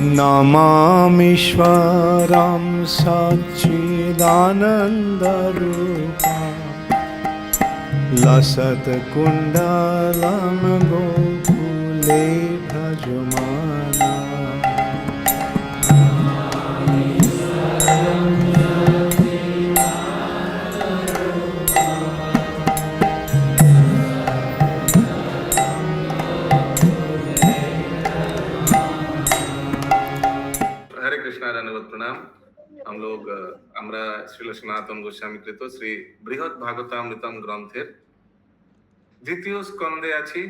नमामीश्वरं सच्चिदानन्दरूपं लसत्कुण्डलं गोकुले भजमाना। हरे कृष्णा धन्यवाद प्रणाम। हम लोग আমরা শ্রীল সনাতন গোস্বামী কৃত শ্রী বৃহৎ ভাগবতামৃতম গ্রন্থের দ্বিতীয় স্কন্ধে আছি,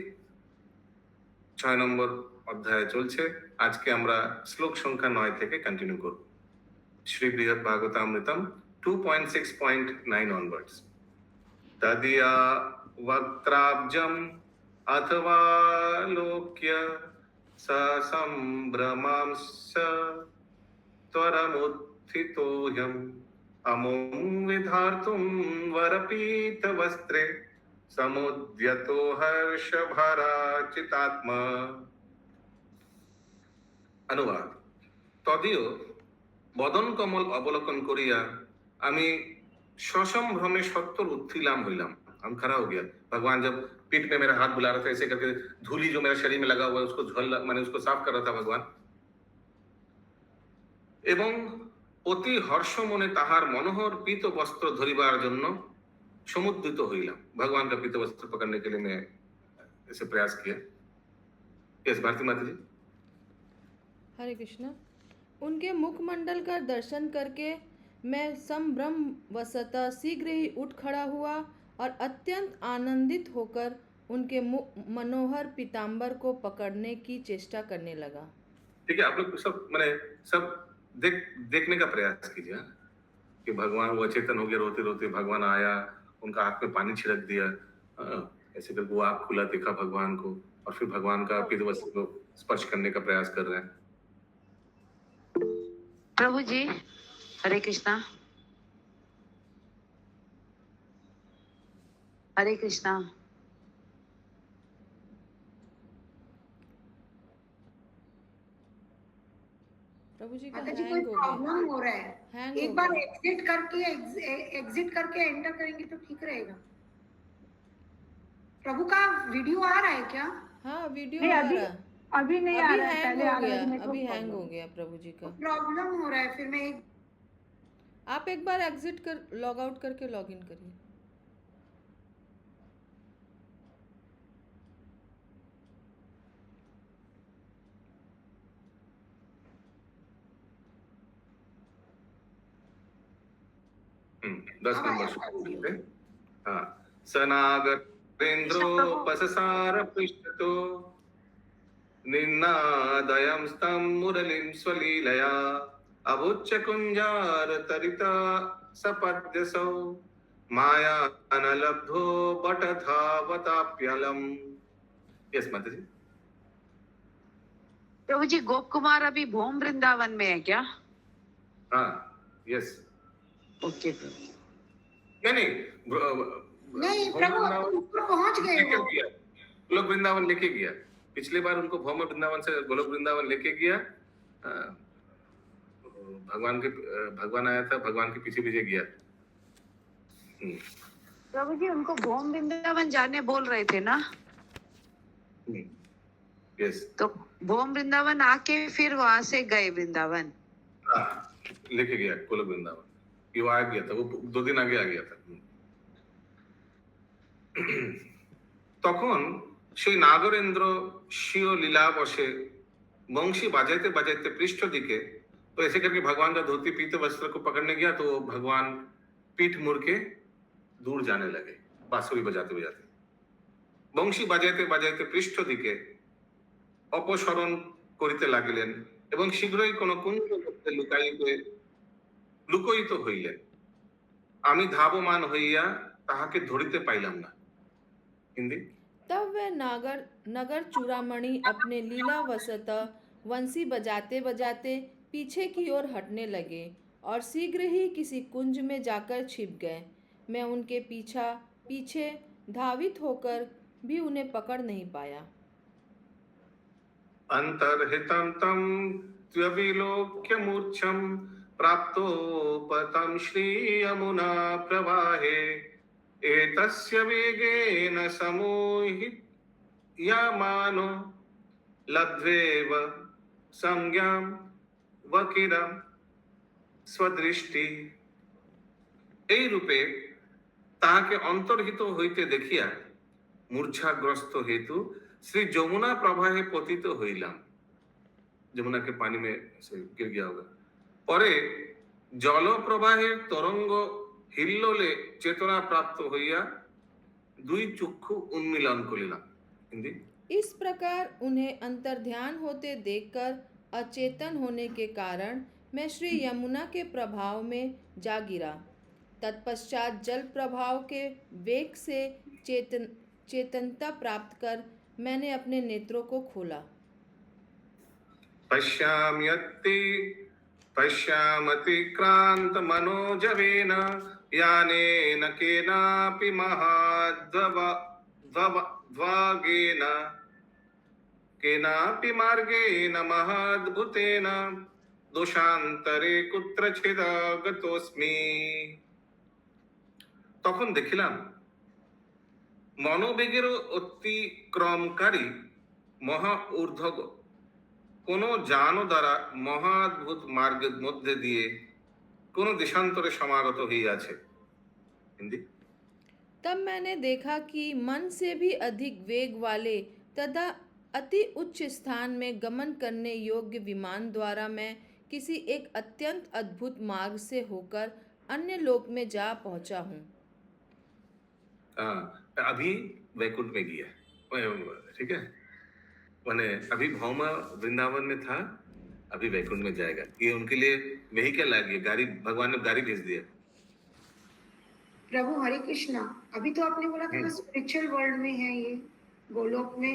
6 নম্বর অধ্যায়ে চলছে। আজকে আমরা শ্লোক সংখ্যা 9 থেকে কন্টিনিউ করব। শ্রী বৃহৎ ভাগবতামৃতম 2.6.9 onwards। তদিয়া বক্ত্রাব্জম অথবা লোক্য সসম্ভ্রমাংস त्वरमुत्थितोऽयम् अमुं विधार्तुं वरपीतवस्त्रे समुद्यतो हर्षभराचितात्मा। अनुवाद। तदीय बदन कमल अवलोकन करिया आमी ससंभ्रमे सत्तर उत्थिलाम हईलाम। हम खड़ा हो गया। भगवान जब पीठ पे मेरा हाथ बुला रहा था, ऐसे करके धूली जो मेरे शरीर में लगा हुआ है उसको मैंने उसको साफ कर रहा था भगवान। এবং অতি হর্ষ মনে তাহার মনোহর পীত বস্ত্র ধরিবার জন্য সমুদ্রিত হইলাম। भगवान का पीत वस्त्र पकड़ने के लिए मैं ऐसे प्रयास किया। यस भारती माता जी। हरे कृष्णा। उनके मुखमंडल का दर्शन करके मैं संभ्रम वशतः शीघ्र ही उठ खड़ा हुआ और अत्यंत आनंदित होकर उनके मनोहर पीताम्बर को पकड़ने की चेष्टा करने लगा। ठीक है, आप लोग सब मैंने सब देखने का प्रयास कीजिए कि भगवान वो अचेतन हो गया, रोते रोते भगवान आया, उनका हाथ में पानी छिड़क दिया, ऐसे करके वो आँख खुला देखा भगवान को और फिर भगवान का पीत वस्त्र को स्पर्श करने का प्रयास कर रहे हैं। प्रभु जी हरे कृष्णा। हरे कृष्णा। प्रभु जी का माता जी कोई हैंग हो गया। प्रॉब्लम हो रहा है, हैंग एक हो बार गया। एग्जिट करके एंटर करेंगे तो ठीक रहेगा। प्रभु का वीडियो आ रहा है क्या? हाँ वीडियो नहीं, आ अभी रहा है। अभी नहीं आ रहा है, हैंग पहले हो आ रहा गया, था, network अभी हैंग problem। हो गया प्रभु जी का। प्रॉब्लम हो रहा है, फिर मैं आप एक बार एग्जिट कर लॉग आउट करके लॉग इन करिए। दस नंबर पे। हाँ, सनागरेन्द्रोपससार पृष्ठतो निन्नादयं स्तं मुरलिं स्वलीलया अभुच्च कुञ्जार तरिता सपद्यसौ माया अनलब्धो बटधावताप्यलम्। यस माता जी। प्रभु जी गोप कुमार अभी भोम वृंदावन में है क्या? हाँ यस। ओके प्रभु। नहीं नहीं प्रभु ऊपर पहुंच गए लेके वो। गया, गोलोक वृंदावन लेके गया। पिछली बार उनको भौम वृंदावन से गोलोक वृंदावन लेके गया। भगवान आया था, भगवान के पीछे पीछे गया। प्रभु जी उनको भोम वृंदावन जाने बोल रहे थे ना? यस। तो भोम वृंदावन आके फिर वहां से गए वृंदावन। लेके गया गोलोक वृंदावन। ये वो आ गया था, वो 2 दिन आगे आ गया था। তখন সেই নাগরেন্দ্র স্বীয় লীলা বসে बंशी बजाते बजाते पृष्ठ दिखे, तो ऐसे करके भगवान का धोती पीते वस्त्र को पकड़ने गया तो भगवान पीठ मुड़ के दूर जाने लगे बांसुरी बजाते बजाते। बंशी बजाते बजाते पृष्ठ दिखे अपसरण करिते লাগিলেন এবং শীঘ্রই কোন কুঞ্জ মধ্যে লুকায়িত হইলেন। আমি ধাবমান হইয়া তাহাকে ধরিতে পাইলাম না। हिंदी। तब वह नगर चूड़ामणि अपने लीला वशतः वंशी बजाते बजाते पीछे की ओर हटने लगे और शीघ्र ही किसी कुंज में जाकर छिप गए। मैं उनके पीछे धावित होकर भी उन्हें पकड़ नहीं पाया। अंतर्हितं तं त्वविलोक्य मूर्छं प्राप्तोपतं श्रीयमुना प्रवाहे एतस्य वेगेन समोहियामानो लब्ध्वेव संज्ञां वकिरं स्वदृष्टि। এই রূপে তাহাকে অন্তর্হিত হইতে দেখিয়া মূর্ছাগ্রস্ত হেতু श्री যমুনা প্রবাহে পতিত হইলাম। যমুনা के पानी में से गिर गया होगा। পরে জল প্রবাহের তরঙ্গ হিল্লোলে চেতনা প্রাপ্ত হইয়া দুই চক্ষু উন্মিলন করিলাম। हिंदी इस प्रकार उन्हें अंतर्ध्यान होते देखकर अचेतन होने के कारण मैं श्री यमुना के प्रभाव में जा गिरा। तत्पश्चात जल प्रभाव के वेग से चेतनता प्राप्त कर मैंने अपने नेत्रों को खोला। पश्यामति क्रांत मनोजवेन यानेन केनापि महाद्वागेन केनापि मार्गेन महद्भुतेन दोषान्तरे कुत्रचित् गतोऽस्मि। তখন দেখিলাম মনোবেগের অতিক্রমকারী মহা ঊর্ধ্ব কোন যান দ্বারা মহাদ্ভুত মার্গের মধ্যে দিয়ে কোন দেশান্তরে সমাগত হইয়াছে। হিন্দি तब मैंने देखा कि मन से भी अधिक वेग वाले तथा अति उच्च स्थान में गमन करने योग्य विमान द्वारा मैं किसी एक अत्यंत अद्भुत मार्ग से होकर अन्य लोक में जा पहुंचा हूँ। अभी वैकुंठ में गया, ठीक है, मैंने अभी भौमा वृंदावन में था, अभी वैकुंठ में जाएगा। ये उनके लिए व्हीकल आ गया, गाड़ी, भगवान ने गाड़ी भेज दिया। प्रभु हरे कृष्णा, अभी तो आपने बोला था स्पिरिचुअल वर्ल्ड में है ये, गोलोक में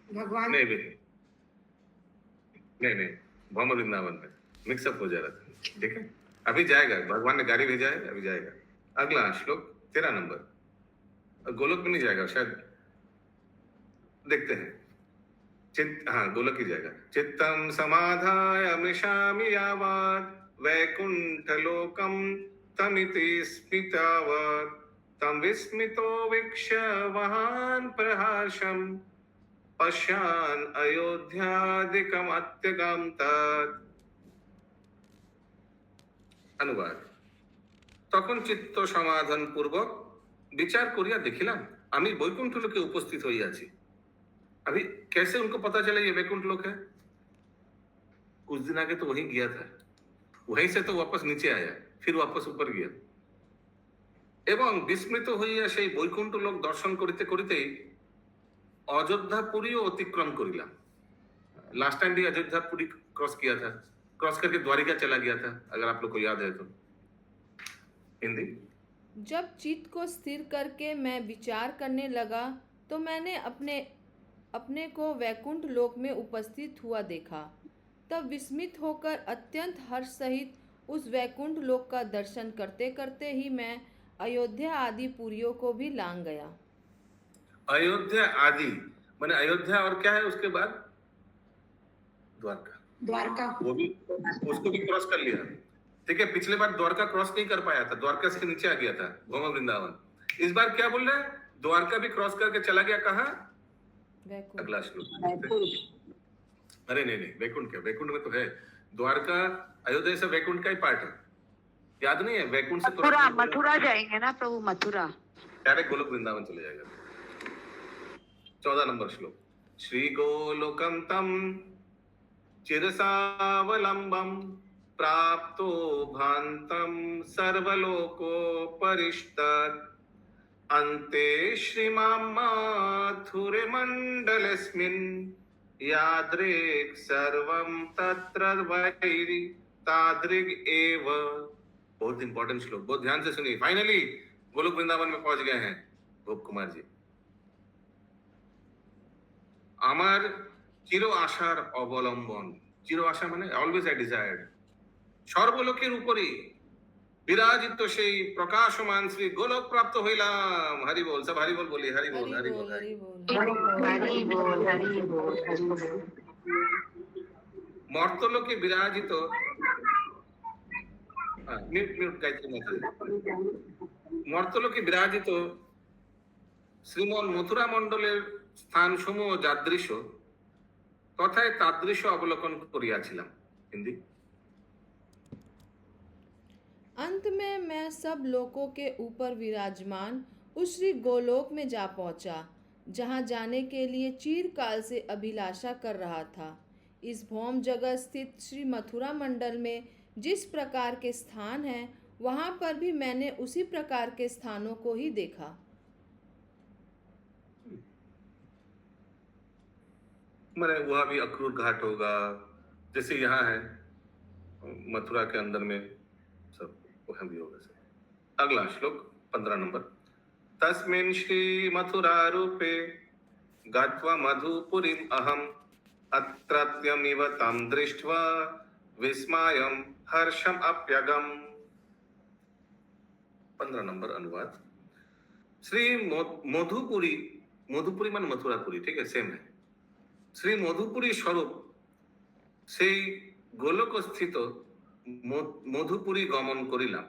भगवान। नहीं, भौमा वृंदावन में मिक्सअप हो जा रहा था, ठीक है। अभी जाएगा, भगवान ने गाड़ी भेजा है, अभी जाएगा। अगला श्लोक 13 नंबर। गोलोक में नहीं जाएगा शायद, देखते हैं। हाँ, गोलोक ही जाएगा। चित्तम समाधाय मृषामि यावत् वैकुंठ लोकम तमिति स्मितावत् तम विस्मितो वीक्ष्य वहान् प्रहर्षम् पश्यान् अयोध्यादिकम् अत्यगं तत्। अनुवाद। তখন চিত্ত সমাধান পূর্বক विचार करिया देखिलाम आमी वैकुंठ लोके उपस्थित होइयाछि। अभी कैसे उनको पता चला ये वैकुंठ लोक है? कुछ दिन आगे तो वहीं गया था, वहीं से तो वापस नीचे आया, फिर वापस ऊपर गया एवं विस्मृत হইয়া সেই বৈকুণ্ঠ লোক দর্শন করিতে করিতেই अयोध्यापुरी अतिक्रम करिलाम। लास्ट टाइम भी अयोध्यापुरी क्रॉस किया था, क्रॉस करके द्वारिका चला गया था, अगर आप लोग को याद है तो। हिंदी जब चित्त को स्थिर करके मैं विचार करने लगा तो मैंने अपने को वैकुंठ लोक में उपस्थित हुआ देखा। तब विस्मित होकर अत्यंत हर्ष सहित उस वैकुंठ लोक का दर्शन करते करते ही मैं अयोध्या आदि पुरियों को भी लांग गया। अयोध्या आदि माने अयोध्या और क्या है उसके बाद? द्वारका, वो भी, उसको भी क्रॉस कर लिया, ठीक है। पिछले बार द्वारका क्रॉस नहीं कर पाया था, द्वारका से नीचे आ गया था भौमा वृंदावन। इस बार क्या बोल रहे हैं? द्वारका भी क्रॉस करके चला गया। कहाँ? अगला श्लोक। अरे नहीं, वैकुंठ क्या, वैकुंठ में तो है द्वारका, अयोध्या से वैकुंठ का ही पार्ट है, याद नहीं है? वैकुंठ से मथुरा जाएंगे ना प्रभु, मथुरा डायरेक्ट गोलोक वृंदावन चले जाएगा। 14 नंबर श्लोक। श्री गोलोकम तम चिरसावलंबम प्राप्तो भान्तं सर्वलोकोपरिष्टात् अन्ते श्रीमां माथुरे मण्डलेऽस्मिन् यादृक् सर्वं तत्र वैरि तादृग् एव। बहुत इंपॉर्टेंट श्लोक, बहुत ध्यान से सुनिए। फाइनली गोलोक वृंदावन में पहुंच गए हैं गोप कुमार जी। আমার চির আশার অবলম্বন, চির আশা মানে অলওয়েজ আই ডিজায়ার্ড, সর্বলোকের উপরে বিরাজিত সেই প্রকাশমান শ্রী গোলক প্রাপ্ত হইলাম। হরি বল, সব হরি বল বলি, হরি বল, হরি বল, হরি বল। মর্তলোকে বিরাজিত মিউট মিউট গাইতে মাতাজি মর্তলোকে বিরাজিত শ্রীমন মথুরা মণ্ডলের স্থানসমূহ যাদৃশ তথায় তাদৃশ অবলোকন করিয়াছিলাম। হিন্দি। अंत में मैं सब लोकों के ऊपर विराजमान उस श्री गोलोक में जा पहुंचा, जहां जाने के लिए चिरकाल से अभिलाषा कर रहा था। इस भौम जगत स्थित श्री मथुरा मंडल में जिस प्रकार के स्थान हैं, वहां पर भी मैंने उसी प्रकार के स्थानों को ही देखा। मैंने वहां भी अक्रूर घाट होगा, जैसे यहाँ है मथुरा के अंदर में, सब वहां भी होगा सर। अगला श्लोक 15 नंबर। तस्मिन् श्री मथुरा रूपे गत्वा मधुपुरीम् अहम् अत्रत्यमिव तं दृष्ट्वा विस्मयं हर्षम् अप्यगम्। 15 नंबर अनुवाद। श्री मधुपुरी, मधुपुरी मान मथुरापुरी, ठीक है, सेम है। শ্রী মধুপুরী স্বরূপ সেই গোলকস্থিত মধুপুরী গমন করিলাম।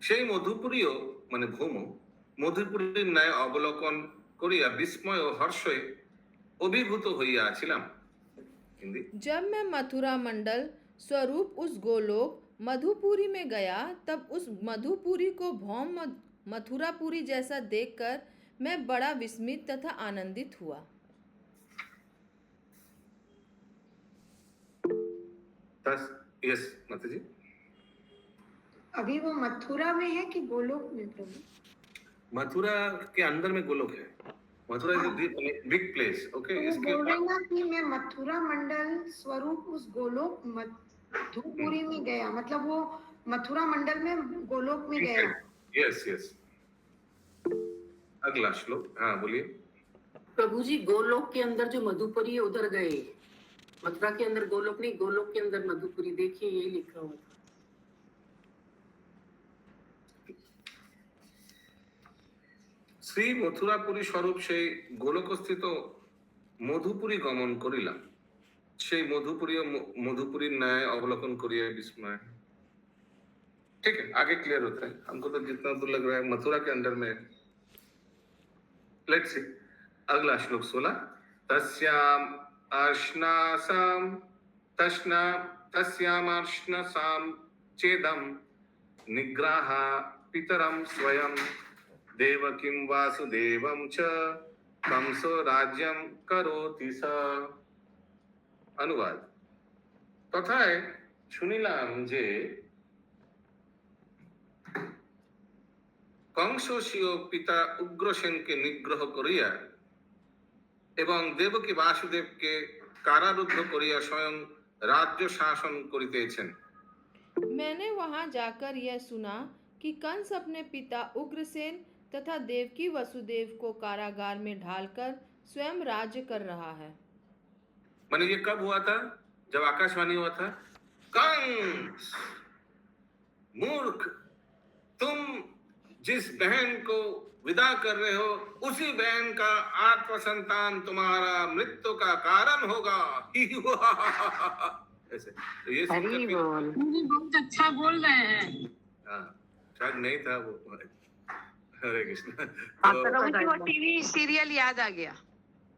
সেই মধুপুরীও মানে ভৌম মধুপুরীর ন্যায় অবলোকন করিয়া বিস্ময় ও হর্ষে অভিভূত হইয়া আছিলাম। হিন্দি। जब मैं मथुरा मंडल स्वरूप उस गोलोक मधुपुरी में गया, तब उस मधुपुरी को भौम मथुरापुरी जैसा देखकर मैं बड़ा विस्मित तथा आनंदित हुआ। यस माता जी। अभी वो मथुरा में है कि गोलोक में प्रभु? मथुरा के अंदर में गोलोक है। Mathura is big place, okay. तो वो इसके बोल रहे ना कि मैं मथुरा मंडल स्वरूप उस गोलोक मधुपुरी में गया, मतलब वो मथुरा मंडल में गोलोक में गया। Yes yes. अगला श्लोक, हाँ बोलिए। प्रभु जी, गोलोक के अंदर जो मधुपुरी है उधर गए, मथुरा के अंदर गोलोक नहीं, गोलोक के अंदर मधुपुरी, देखिए यही लिखा हुआ था। শ্রী মথুরাপুরী স্বরূপ সেই গোলকস্থিত মধুপুরী গমন করিলাম। সেই মধুপুরী মধুপুরীর ন্याय अवलोकन करिए विस्मय। ठीक है, आगे क्लियर होता है। हमको तो जितना दूर लग रहा है मथुरा के अंदर में। लेट्स सी अगला श्लोक 16। तस्याम अर्ष्णासाम चेदम निग्रह पितरम स्वयं देवकीं वासुदेवं च कंसो राज्यं करोति स। अनुवाद। तथाय শুনিলাম যে কংস স্বীয় পিতা উগ্রসেনকে নিগ্রহ করিয়া এবং দেবকী বাসুদেবকে কারারুদ্ধ করিয়া স্বয়ं राज्य शासन करितेছেন। मैंने वहां जाकर यह सुना कि कंस अपने पिता उग्रसेन तथा देवकी वसुदेव को कारागार में ढालकर स्वयं राज्य कर रहा है। माने ये कब हुआ था? जब आकाशवाणी हुआ था, कंस मूर्ख, तुम जिस बहन को विदा कर रहे हो उसी बहन का आत्म संतान तुम्हारा मृत्यु का कारण होगा। ऐसे तो ये बहुत अच्छा बोल रहे हैं। हाँ, शायद नहीं था वो। हरे कृष्ण। प्रभु जी वो टीवी सीरियल याद आ गया।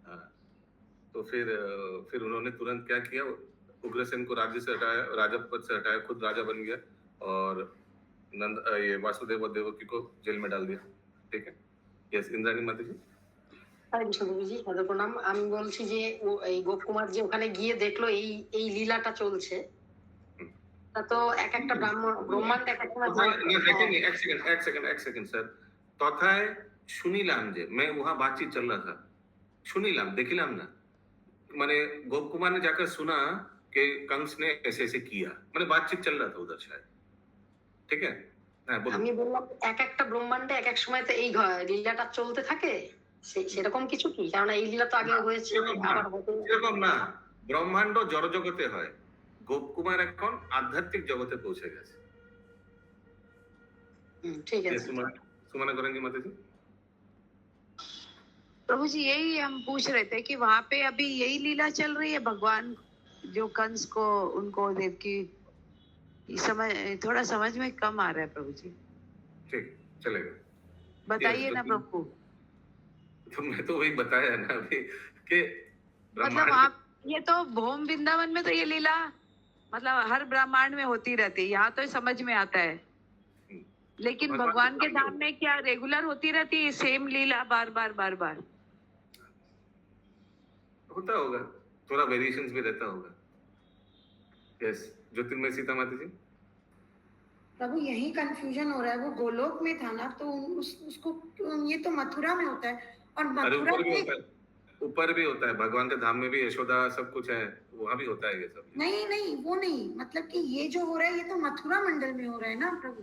हाँ, तो फिर उन्होंने तुरंत क्या किया, उग्रसेन को राज्य से हटाया, राजा पद से हटाया, खुद राजा बन गया और ये वासुदेव और देवकी को जेल में डाल दिया। ठीक है। यस, इंद्राणी माता जी। হরে কৃষ্ণ প্রভুজি, পদ প্রণাম। আমি বলছি যে এই গোপকুমার যে ওখানে গিয়ে দেখলো এই লীলাটা চলছে, তা তো এক একটা ব্রহ্মাণ্ড এক একটা एक सेकंड सर। तथाय শুনিলাম যে, मैं वहां बातचीत चल रहा था, শুনিলাম देखिलाम ना, माने गोप कुमार ने जाकर सुना कि कंस ने ऐसे ऐसे किया, माने बातचीत चल रहा था उधर शायद। ठीक है। আমি বললাম এক একটা ব্রহ্মাণ্ডে এক এক সময় তো এই লীলাটা চলতে থাকে, সেরকম কিছু কি? কারণ এই লীলা তো আগে হয়েছে, আবার হতে এরকম না। ব্রহ্মাণ্ড জড় জগতে হয়, গোপ কুমার এখন আধ্যাত্মিক জগতে পৌঁছে গেছে। ঠিক আছে। सुमना करेंगे माता जी। प्रभु जी यही हम पूछ रहे थे कि वहाँ पे अभी यही लीला चल रही है, भगवान जो कंस को उनको देवकी समझ थोड़ा समझ में कम आ रहा है प्रभु जी, ठीक चलेगा। बताइए Yes, ना तो प्रभु। तो मैं तो वही बताया ना अभी कि मतलब ब्रह्मांड आप ये तो भोम वृंदावन में तो ये लीला मतलब हर ब्रह्मांड में होती रहती है, यहाँ तो समझ में आता है, में लेकिन भगवान भगवान के के धाम धाम में क्या रेगुलर होती रहती है सेम लीला बार बार बार बार? होता होगा, थोड़ा वेरिएशंस भी रहता होगा। यस, ज्योतिर्मय सीता माता जी। प्रभु यही कंफ्यूजन हो रहा है, वो गोलोक में था ना, तो उसको ये तो मथुरा में होता है, और अरे मथुरा ऊपर भी में होता है, ऊपर भी होता है, भगवान के धाम में भी यशोदा सब कुछ है, वहां भी होता है ये सब। नहीं नहीं वो नहीं, मतलब कि ये जो हो रहा है ये तो मथुरा मंडल में हो रहा है ना प्रभु,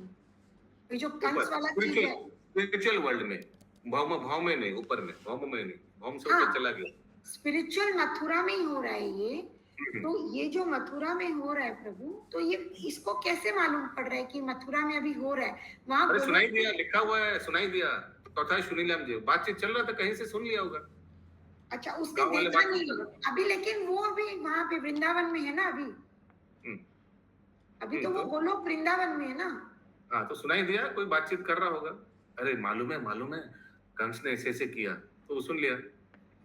ये जो कंस ऊपर वाला चीज है। स्पिरिचुअल वर्ल्ड में, भौम भाव में नहीं, ऊपर में, भौम में नहीं, भौम से हाँ, ऊपर चला गया। स्पिरिचुअल मथुरा में ही हो रहा है ये। तो ये जो मथुरा में हो रहा है प्रभु, तो ये इसको कैसे मालूम पड़ रहा है कि मथुरा में अभी हो रहा है? वहां अरे गोलोक सुनाई दिया, लिखा हुआ है, सुनाई दिया, चौथा सुनीलाम जी, बातचीत चल रहा था, कहीं से सुन लिया होगा। अच्छा उसने गाँव वाले देखा बात नहीं नहीं कर अभी, लेकिन वो अभी वहां पे वृंदावन में है ना अभी, हम्म, अभी तो वो तो गोलोक वृंदावन में है ना। हाँ, तो सुनाई दिया, कोई बातचीत कर रहा होगा, अरे मालूम है कंस ने ऐसे ऐसे किया, तो वो सुन लिया।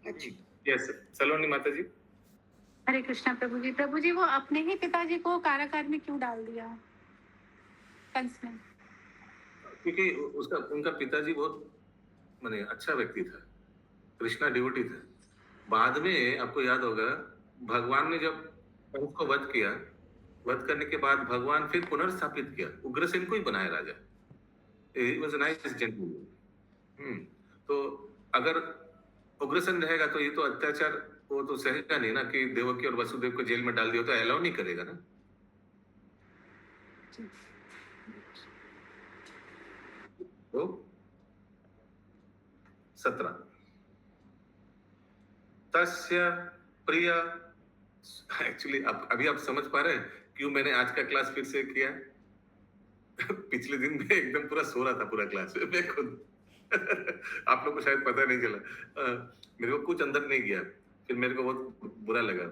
अच्छा यस, सलोनी माता जी। हरे कृष्णा प्रभु जी। प्रभु जी वो अपने ही पिताजी को कारागार में क्यों डाल दिया कंस ने? क्योंकि उसका उनका पिताजी बहुत माने अच्छा व्यक्ति था, कृष्णा डिवोटी था। बाद में आपको याद होगा, भगवान ने जब कंस को वध किया, वध करने के बाद भगवान फिर पुनर्स्थापित किया, उग्रसेन को ही बनाया राजा। He was a nice gentleman। तो अगर उग्रसेन रहेगा तो ये तो अत्याचार वो तो सहेगा नहीं ना, कि देवकी और वसुदेव को जेल में डाल दिया, तो अलाउ नहीं करेगा ना। तो 17 तस्य प्रिय, एक्चुअली अब अभी आप समझ पा रहे हैं क्यों मैंने आज का क्लास फिर से किया। पिछले दिन में एकदम पूरा सो रहा था पूरा क्लास मैं खुद। आप लोग को शायद पता नहीं चला, मेरे को कुछ अंदर नहीं गया, फिर मेरे को बहुत बुरा लगा।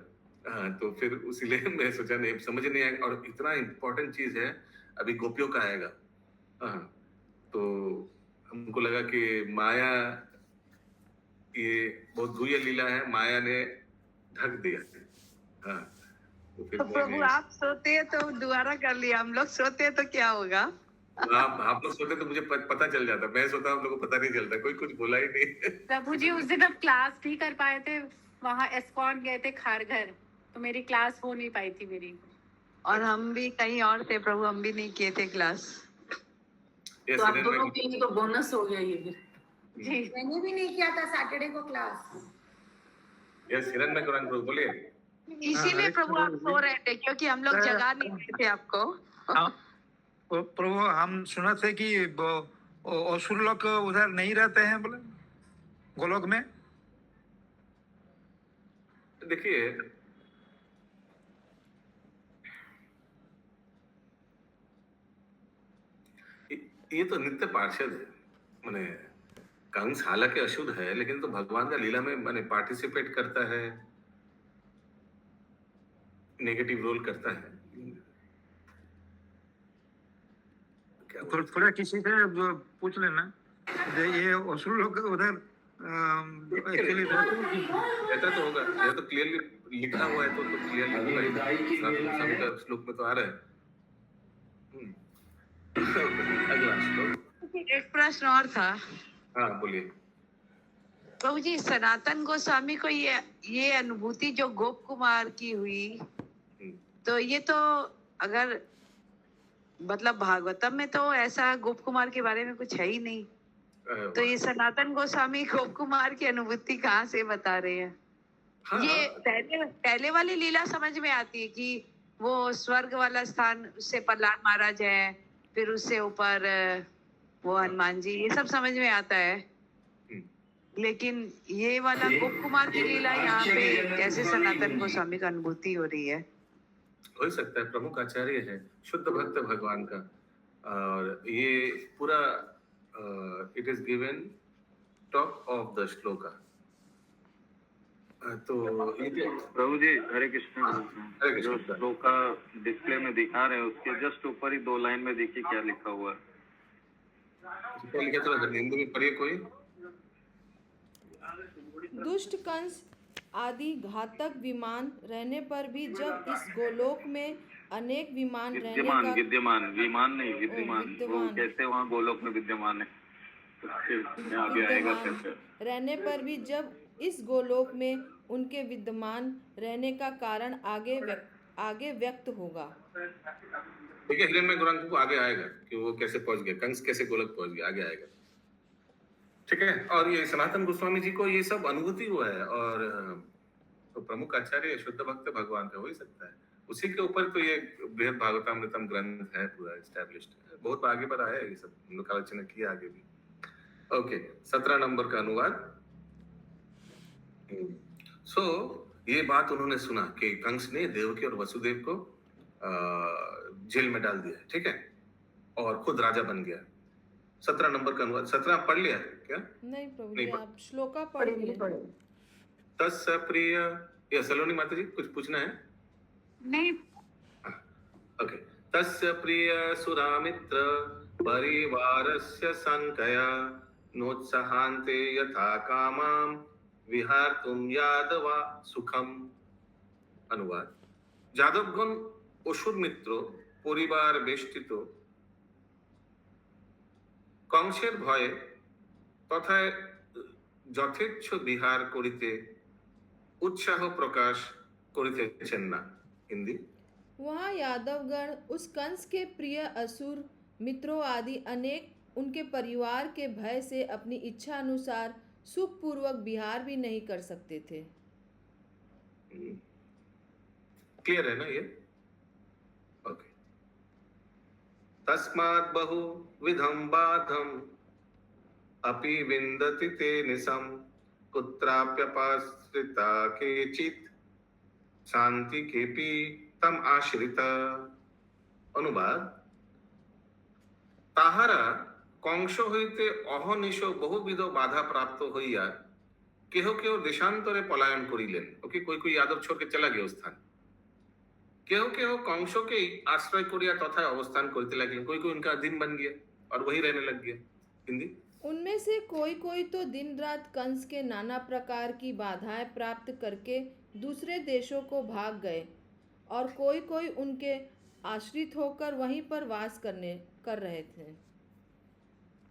हाँ, तो फिर उसीलिए मैं सोचा नहीं, समझ नहीं आया, और इतना इम्पोर्टेंट चीज है, अभी गोपियों का आएगा। हाँ, तो हमको लगा कि माया, ये बहुत गुह्य लीला है, माया ने ढक दिया। हाँ, तो फिर तो प्रभु आप सोते हैं तो दोबारा कर लिया, हम लोग सोते हैं तो क्या होगा? आप लोग सोते तो मुझे पता चल जाता, मैं सोता हम लोग को पता नहीं चलता, कोई कुछ बोला ही नहीं। प्रभु जी उस दिन हम क्लास नहीं कर पाए थे, वहाँ एस्कॉन गए थे खारघर, तो मेरी क्लास हो नहीं पाई थी मेरी। और हम भी कहीं और थे प्रभु, हम भी नहीं किए थे क्लास। Yes, तो आप हिरण दोनों में- के लिए तो बोनस हो गया ये। जी मैंने भी नहीं किया था सैटरडे को क्लास। Yes, हिरण में कुरान प्रभु बोलिए। इसीलिए प्रभु आप सो रहे थे, क्योंकि हम लोग जगा नहीं रहे थे आपको। प्रभु हम सुना थे कि असुर लोग उधर नहीं रहते हैं बोले गोलोक में। देखिए, ये तो नित्य पार्षद है, माने कंस हालांकि अशुद्ध है, लेकिन तो भगवान का लीला में माने पार्टिसिपेट करता है, नेगेटिव रोल करता है। क्या थोड़ा किसी से पूछ लेना, ये असुर लोग उधर एक्चुअली ऐसा तो होगा, यह तो क्लियरली लिखा हुआ है, तो क्लियरली होगा ही। सभी का श्लोक में तो आ रहा है। अगला श्लोक। एक प्रश्न और था हाँ बोलिए। प्रभु जी, सनातन गोस्वामी को ये अनुभूति जो गोप कुमार की हुई, तो ये तो अगर मतलब भागवतम में तो ऐसा गोप कुमार के बारे में कुछ है ही नहीं, तो ये सनातन गोस्वामी गोप कुमार की अनुभूति कहाँ से बता रहे हैं? हाँ, ये पहले वाली लीला समझ में आती है कि वो स्वर्ग वाला स्थान, उससे प्रहलाद महाराज है, फिर उससे ऊपर वो हनुमान जी, ये सब समझ में आता है। लेकिन ये वाला गोप कुमार की लीला यहाँ पे कैसे सनातन गोस्वामी का अनुभूति हो रही है? हो सकता है प्रमुख आचार्य है, शुद्ध भक्त भगवान का, और ये पूरा it is given top of the shloka. तो ये प्रभु जी हरे कृष्ण। हरे कृष्ण। जो श्लोक का डिस्प्ले में दिखा रहे हैं उसके जस्ट ऊपर ही 2 लाइन में देखिए क्या लिखा हुआ है। क्या लिखा था अगर हिंदी में पढ़िए कोई। दुष्ट कंस आदि घातक विमान रहने पर भी जब इस गोलोक में अनेक विमान रहने विद्यमान का विद्यमान विमान नहीं विद्यमान। वो विद्यमान। कैसे वहाँ गोलोक में विद्यमान है तो फिर आगे आएगा विद्यमान कैसे। रहने पर भी जब इस गोलोक में उनके विद्यमान रहने का कारण आगे व्यक्त होगा। देखिए हिरण्मय गौरांग को आगे आएगा कि वो कैसे पहुंच गया, कंस कैसे गोलक पहुंच गया, आगे आएगा। ठीक है। और ये सनातन गोस्वामी जी को ये सब अनुभूति हुआ है और तो प्रमुख आचार्य शुद्ध भक्त भगवान का हो ही सकता है। उसी के ऊपर तो ये बृहद भागवतामृतम ग्रंथ है पूरा एस्टैब्लिश्ड, बहुत आगे बढ़ा है ये सब, हम लोग आलोचना किया आगे भी। ओके 17 नंबर का अनुवाद। सो ये बात उन्होंने सुना कि कंस ने देवकी और वसुदेव को जेल में डाल दिया, ठीक है, और खुद राजा बन गया। 17 नंबर का अनुवाद। 17 पढ़ लिया क्या? नहीं प्रभु नहीं जी पढ़- आप श्लोका पढ़िए। तस्य प्रिय, या सलोनी माता जी कुछ पूछना है? नहीं ओके। तस्य प्रिय सुरामित्र परिवारस्य संकया नोत्साहान्ते यथा कामां विहार्तुं यादवा सुखम। अनुवाद। যাদবগণ অসুর মিত্র পরিবার বেষ্টিত কংসের ভয়ে তথায় যথেচ্ছ বিহার করিতে উৎসাহ প্রকাশ করিতেছেন না। হিন্দি। वहाँ यादवगण उस कंस के प्रिय असुर मित्रों आदि अनेक उनके परिवार के भय से अपनी इच्छा अनुसार सुखपूर्वक विहार भी नहीं कर सकते थे। क्लियर है ना ये? ओके। तस्मात् बहु विधम बाधम अपि विन्दति ते निसम कुत्राप्यपाश्रिता केचित् शांति केपि तम आश्रित। অনুবাদ। তাহারা কংস হইতে অহনিশ বহুবিধ বাধা প্রাপ্ত হইয়া কেহ কেহ দেশান্তরে পলায়ন করিলেন। ওকে कोई कोई यादव छोड़ के चला गया उस स्थान। কেহ কেহ কংসকেই আশ্রয় করিয়া তথায় অবস্থান করিতে লাগলেন। कोई कोई उनका अधीन बन गया और वही रहने लग गया। हिंदी। उनमें से कोई तो दिन रात कंस के नाना प्रकार की बाधाएं प्राप्त करके दूसरे देशों को भाग गए और कोई उनके आश्रित होकर वहीं पर वास कर रहे थे।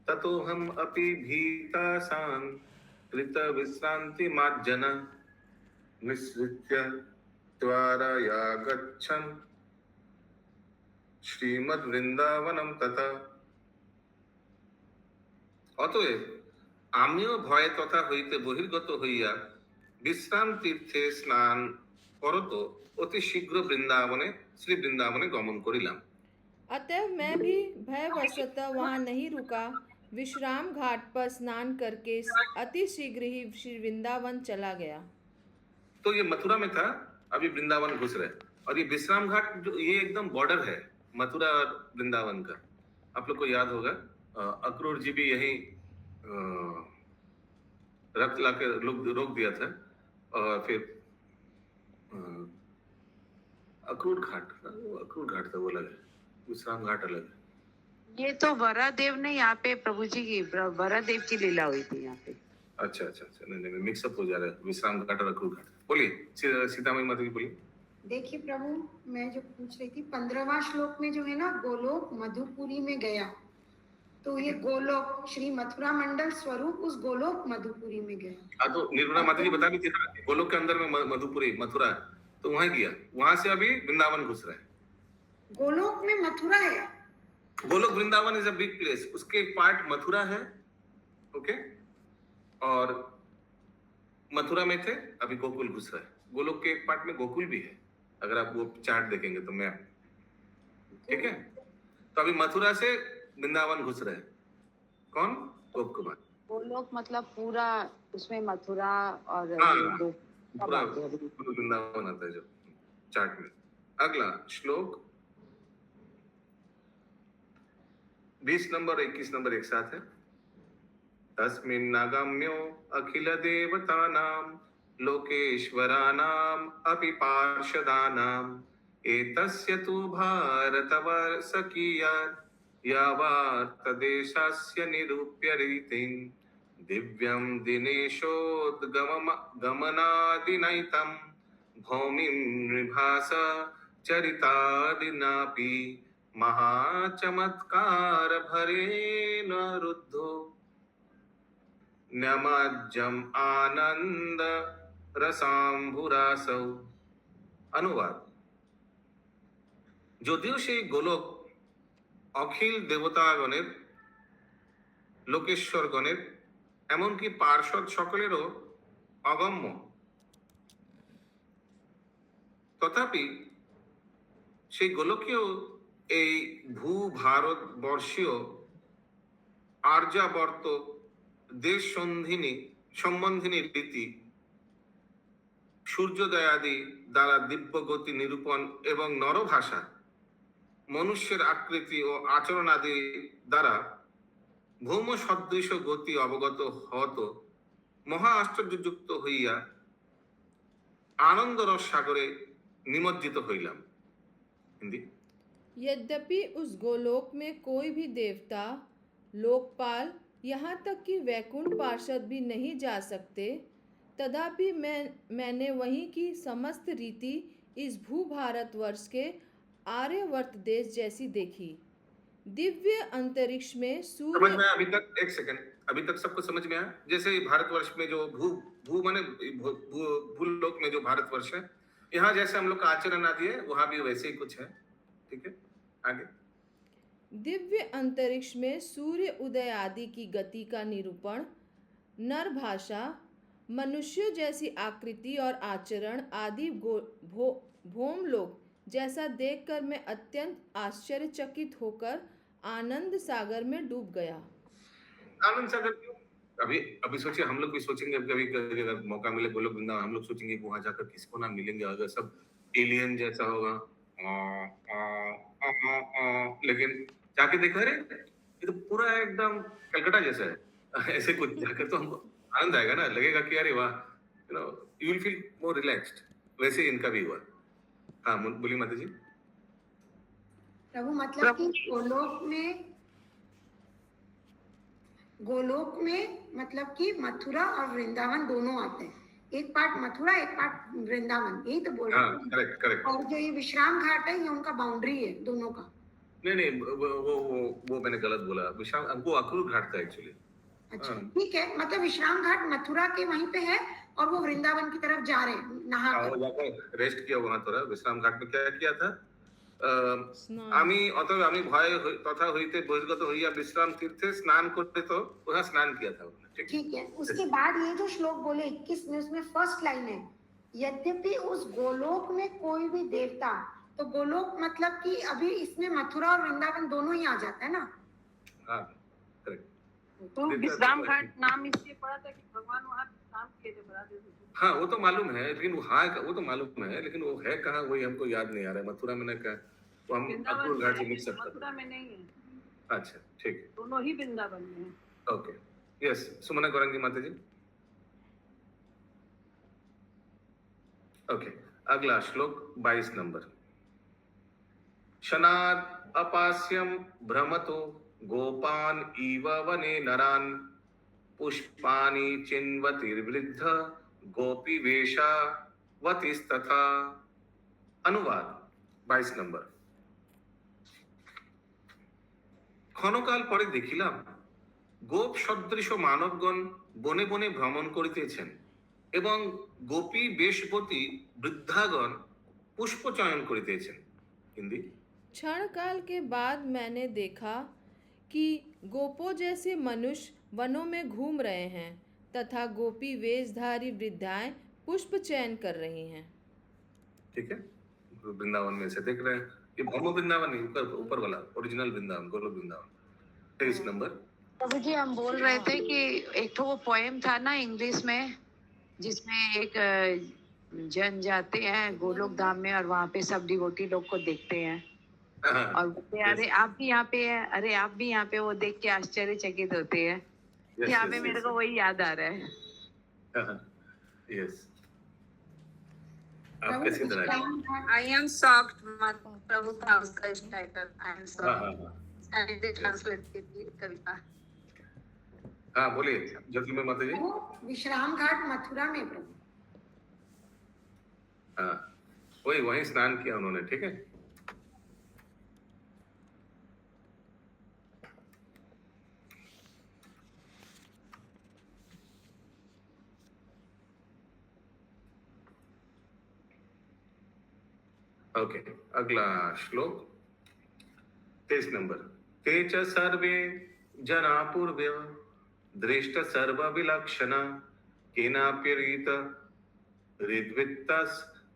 ततो हम अपि भीतासान् कृत विश्रांति मार्जन निसृत्य द्वारया गच्छन् श्रीमद् वृंदावनम तथा। অতএব আমিও ভয় তথা হইতে বহির্গত হইয়া বিশ্রাম তীর্থে স্নান করত অতি শীঘ্র বৃন্দাবনে শ্রী বৃন্দাবনে গমন করিলাম। अतः मैं भी भयवशतः वहाँ नहीं रुका, विश्राम घाट पर स्नान करके अति शीघ्र ही श्री वृंदावन चला गया। तो ये मथुरा में था, अभी वृंदावन घुस रहे। और ये विश्राम घाट जो ये एकदम बॉर्डर है मथुरा और वृंदावन का। आप लोग को याद होगा अक्रूर जी भी यही रथ लाके रोक दिया था और फिर अक्रूर घाट था वो अलग है, विश्राम घाट अलग है। ये तो वरादेव ने यहाँ पे प्रभु जी की वरादेव की लीला हुई थी यहाँ पे। अच्छा नहीं मिक्सअप हो जा रहा है विश्राम घाट और अक्रूर घाट। बोलिए सीतामढ़ी माता जी बोलिए। देखिए प्रभु, मैं जो पूछ रही थी 15वां श्लोक में जो है ना, गोलोक मधुपुरी में गया, तो ये गोलोक श्री मथुरा मंडल स्वरूप उस गोलोक मधुपुरी में गया। हाँ तो निर्मला माता जी बता भी थी ना, गोलोक के अंदर में मधुपुरी मथुरा, तो वहां गया, वहां से अभी वृंदावन घुस रहा है। गोलोक में मथुरा है। Golok Vrindavan is a big place, उसके एक पार्ट मथुरा है। ओके। और मथुरा में थे, अभी गोकुल घुस रहा है। गोलोक के एक पार्ट में गोकुल भी है, अगर आप वो चार्ट देखेंगे तो मैप, ठीक है। तो अभी मथुरा से वृंदावन घुस रहे हैं। कौन? गोप कुमार। गोलोक मतलब पूरा उसमें मथुरा और पूरा वृंदावन आता है जो चार्ट में। अगला श्लोक 20 नंबर 21 नंबर एक साथ है। तस्मिन् नागम्यो अखिल देवतानां लोकेश्वराणाम् अपि पार्षदानाम् एतस्य तु भारतवर्षकीयात् यावार्थदेशस्य निरूप्य रीतिं दिव्यं दिनेशोद्गमनादिनैतं भौमिं नृभास चरितादिनापि महाचमत्कार भरेण रुद्धो न्यमज्जम आनंद रसाम्भुरासौ। अनुवाद। যদিও সেই গোলক অখিল দেবতাগণের, লোকেশ্বরগণের, এমনকি পার্ষদ সকলেরও অগম্য, তথাপি সেই গোলকীয় এই ভূভারতবর্ষীয় আর্যাবর্ত দেশ সম্বন্ধিনী রীতি, সূর্যোদয়াদি দ্বারা দিব্যগতি নিরূপণ এবং নরভাষা, মনুষ্যের আকৃতি ও আচরণ আদি দ্বারা ভৌম সদৃশ গতি অবগত হত মহা আশ্চর্যযুক্ত হইয়া আনন্দরস সাগরে নিমজ্জিত হইলাম। হিন্দি। यद्यपि उस गोलोक में कोई भी देवता, लोकपाल, यहाँ तक कि वैकुंठ पार्षद भी नहीं जा सकते, तथापि मैंने वहीं की समस्त रीति इस भू भारतवर्ष के आर्यवर्त देश जैसी देखी। दिव्य अंतरिक्ष में समझ सूर्य। में आया अभी तक? एक सेकंड, अभी तक सबको समझ में आया? जैसे भारतवर्ष में जो भू माने भूलोक में जो भारतवर्ष है, यहाँ जैसे हम लोग का आचरण आदि है, वहां भी वैसे ही कुछ है। ठीक है, आगे। दिव्य अंतरिक्ष में सूर्य उदय आदि की गति का निरूपण, नर भाषा, मनुष्य जैसी आकृति और आचरण आदि भौम लोक जैसा देखकर मैं अत्यंत आश्चर्यचकित होकर आनंद सागर में डूब गया। आनंद सागर क्यों? अभी सोचिए, हम लोग भी सोचेंगे कभी अगर मौका मिले गोलोक वृंदावन, हम लोग सोचेंगे कि वहां जाकर किसको ना मिलेंगे, अगर सब एलियन जैसा होगा, लेकिन जाके देखा, अरे ये तो पूरा एकदम कलकत्ता जैसा है। ऐसे कुछ जाकर तो हमको आनंद आएगा ना, लगेगा कि अरे वाह, you will feel more relaxed. वैसे इनका भी हुआ। हाँ बोलिए माता जी। प्रभु मतलब कि गोलोक में मतलब कि मथुरा और वृंदावन दोनों आते हैं। एक पार्ट मथुरा, एक पार्ट वृंदावन, यही तो बोल रहे हैं। Correct correct. और जो ये विश्राम घाट है, ये उनका बाउंड्री है दोनों का। नहीं, वो मैंने गलत बोला। विश्राम हमको अक्रूर घाट था एक्चुअली। अच्छा ठीक है, मतलब विश्राम घाट मथुरा के वहीं पे है और वो वृंदावन की तरफ जा रहे हैं नहा कर। रेस्ट किया वहां थोड़ा। विश्राम घाट में क्या किया था? আমি ভয় তথা হইতে বহির্গত হইয়া विश्राम तीर्थे स्नान करते, तो वहां स्नान किया था उन्होंने। ठीक है। उसके बाद ये जो श्लोक बोले 21 में, उसमें फर्स्ट लाइन है, यद्यपि उस गोलोक में कोई भी देवता, तो गोलोक मतलब कि अभी इसमें मथुरा और वृंदावन दोनों ही आ जाता है ना। हाँ करेक्ट। तो विश्राम घाट नाम इसलिए पड़ा था कि भगवान वहाँ विश्राम किए थे, बड़ा देर। हाँ वो तो मालूम है, लेकिन वो तो मालूम है, लेकिन वो है कहाँ वही हमको याद नहीं आ रहा है। मथुरा में ना क्या, तो हम अक्रूर घाट से मिक्स करते हैं। मथुरा में नहीं है। अच्छा ठीक है, दोनों ही वृंदावन में है। Okay yes. सुमना गौरंगी माता जी। ओके, अगला श्लोक 22 नंबर। शनाद अपास्यम भ्रमतो गोपान इव वने नरान पुष्पानि चिन्वतिर्वृद्ध गोपी वेशावतिस्तथा। अनुवाद 22 नंबर। ক্ষণকাল পরে দেখিলাম গোপ সদৃশ মানবগণ বনে বনে ভ্রমণ করিতেছেন এবং গোপী বেশবতী বৃদ্ধাগণ পুষ্প চয়ন করিতেছেন। हिंदी। क्षण काल के बाद मैंने देखा कि गोपों जैसे मनुष्य वनों में घूम रहे हैं तथा गोपी वेशधारी वृद्धाएं पुष्प चयन कर रही हैं। ठीक है, वृंदावन में से देख रहे हैं, ये भौम वृंदावन नहीं, ऊपर वाला ओरिजिनल वृंदावन, गोलोक वृंदावन। 23 नंबर। प्रभु जी हम बोल रहे थे कि एक तो वो पोएम था ना इंग्लिश में, जिसमें एक जन जाते हैं गोलोक धाम में और वहाँ पे सब डिवोटी लोग को देखते हैं और बोलते हैं अरे आप भी यहाँ पे है, अरे आप भी यहाँ पे, वो देख के आश्चर्यचकित होते हैं। यहाँ पे मेरे को वही याद आ रहा है। यस आप कैसी तरह Vishram Ghat I am shocked. प्रभु का उसका टाइटल I am हाँ shocked. हाँ हाँ मैंने ट्रांसलेट की थी कविता. हाँ बोलिए ज्योतिर्मय माता जी। प्रभु विश्राम घाट मथुरा में प्रभु. हाँ वही वहीं स्नान किया उन्होंने, ठीक है। ओके अगला श्लोक 23 नंबर। ते च सर्वे जना पूर्व्य दृष्ट सर्व विलक्षणा केनाप्यरीत हृद्वित्तस्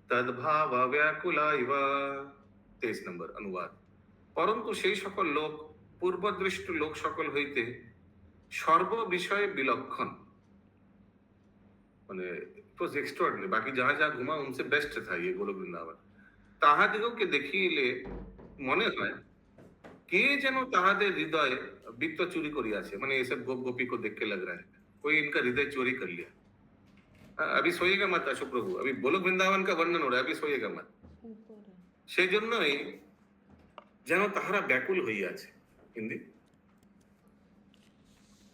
तद्भाव व्याकुला इव। 23 नंबर अनुवाद। परंतु সেই সকল লোক পূর্বদৃষ্ট লোক সকল হইতে সর্ব বিষয়ে বিলক্ষণ, মানে इट वाज एक्स्ट्राऑर्डिनरी, बाकी जहां जहां घुमा उनसे बेस्ट था ये गोलोक वृंदावन। তাহাদিগকে দেখিলে মনে হয় কে যেন তাহাদের হৃদয় বৃত্ত চুরি করিয়াছে, মানে ये सब गोप गोपी को देख के लग रहा है कोई इनका हृदय चोरी कर लिया। अभी सोइएगा मत अशोक प्रभु, अभी गोलोक वृंदावन का वर्णन हो रहा है, अभी सोइएगा मत। সেই জন্যই যেন তাহারা ব্যাকুল হইয়াছে। হিন্দি।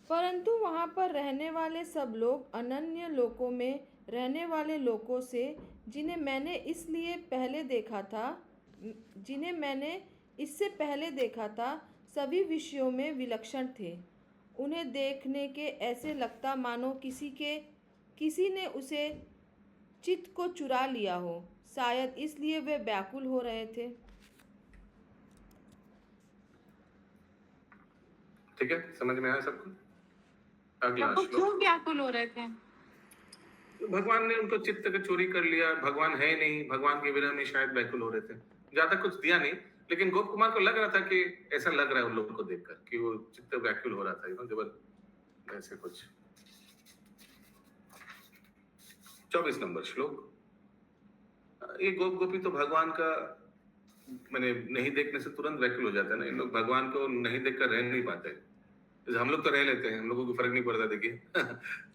परंतु वहाँ पर रहने वाले सब लोग अनन्य लोकों में रहने वाले लोगों से जिन्हें मैंने इससे पहले देखा था सभी विषयों में विलक्षण थे। उन्हें देखने के ऐसे लगता मानो किसी ने उसे चित्त को चुरा लिया हो, शायद इसलिए वे व्याकुल हो रहे थे। ठीक है, समझ में आया सबको? अगला प्रभु श्लोक। क्यों व्याकुल हो रहे थे? भगवान ने उनको चित्त का चोरी कर लिया, भगवान है नहीं, भगवान के विरह में शायद व्याकुल हो रहे थे। ज्यादा कुछ दिया नहीं, लेकिन गोप कुमार को लग रहा था कि ऐसा लग रहा है उन लोगों को देखकर कि वो चित्त व्याकुल हो रहा था, जबर ऐसे कुछ। 24 नंबर श्लोक। ये गोप गोपी तो भगवान का मैंने नहीं देखने से तुरंत व्याकुल हो जाता है ना, इन लोग भगवान को नहीं देखकर रह नहीं पाते। हम लोग तो रह लेते हैं, हम लोगों को फर्क नहीं पड़ता देखिए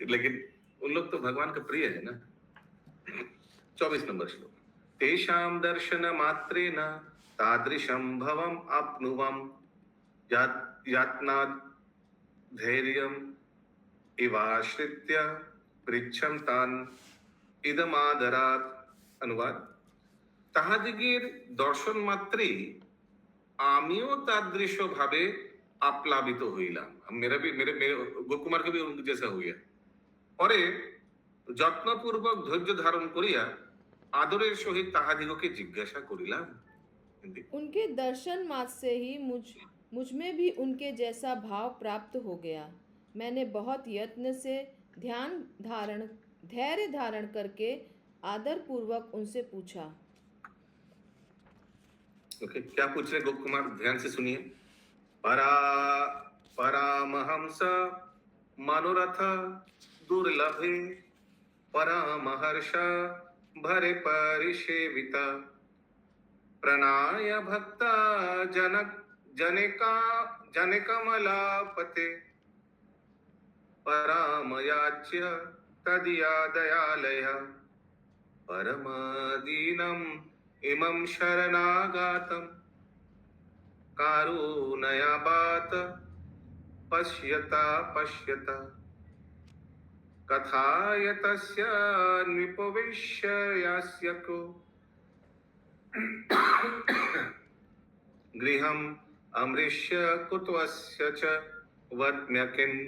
लेकिन उन लोग तो भगवान का प्रिय है ना। 24 नंबर श्लोक। तेषां दर्शन मात्रेण तादृशं भवम् आप्नुवं यातनाद् धैर्यम् इवाश्रित्य पृच्छं तान् इदमादरात्। अनुवाद। তাহাদিগের দর্শন মাত্রেই আমিও তাদৃশ ভাবে আপ্লাবিত হইলাম। मेरे गोप कुमार का भी उनके जैसा हो गया। পরে যত্নপূর্বক ধৈর্য ধারণ করিয়া আদরের সহিত তাহাদিগকে জিজ্ঞাসা করিলাম। उनके दर्शन मात्र से ही मुझ में भी उनके जैसा भाव प्राप्त हो गया। मैंने बहुत यत्न से धैर्य धारण करके आदर पूर्वक उनसे पूछा। ओके, क्या पूछ रहे गोप कुमार, ध्यान से सुनिए। परामहंस मनोरथ दुर्लभे परमहर्ष भरे परिसेविता प्रणाय भक्ता जनकमलापते परमयाच्य तदिया दयालय परमदीनम् इमं शरणागतं कारुणयाबात पश्यता कथाय तस्य निपविश्यस्य को गृहम् अमृष्य कुतवस्य च वत्म्यकिन्।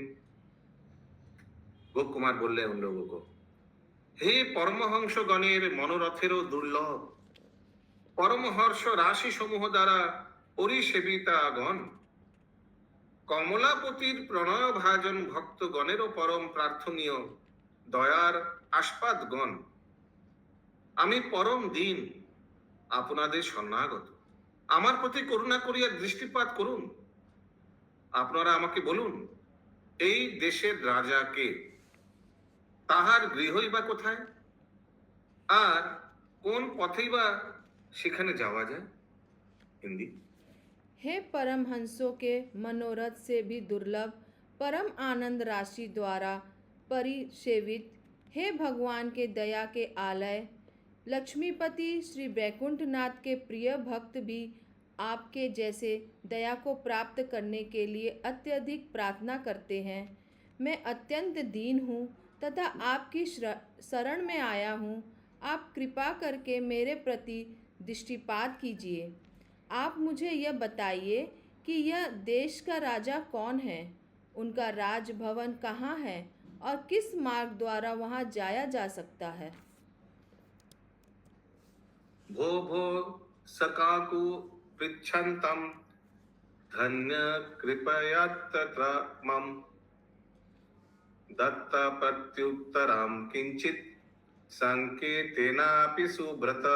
गोप कुमार बोल रहे हैं उन लोगों को, हे परमहंस गणेर मनोरथेरो दुर्लभ परमहर्ष राशि समूह द्वारा परिसेवितागण कमलापतिर प्रणय भाजन भक्त गणेरो परम प्रार्थनीय दयार आस्पादगण आमी परम दीन आपनादेर शरणागत आमार प्रति करुणा करिया दृष्टिपात करुन। आपनारा आमाके बोलुन এই দেশের রাজাকে, তাহার গৃহই বা কোথায়, আর কোন পথেই বা সেখানে যাওয়া যায়। हिंदी। हे परमहंसों के मनोरथ से भी दुर्लभ परम आनंद राशि द्वारा परिसेवित, हे भगवान के दया के आलय, लक्ष्मीपति श्री वैकुंठनाथ के प्रिय भक्त भी आपके जैसे दया को प्राप्त करने के लिए अत्यधिक प्रार्थना करते हैं। मैं अत्यंत दीन हूँ तथा आपकी शरण में आया हूँ। आप कृपा करके मेरे प्रति दृष्टिपात कीजिए। आप मुझे यह बताइए कि यह देश का राजा कौन है, उनका राजभवन कहाँ है और किस मार्ग द्वारा वहाँ जाया जा सकता है। भो भो सकाकु पृच्छन्तं धन्य कृपया तत्र मम दत्त प्रत्युत्तरं किंचित संकेतेनापि सुब्रत।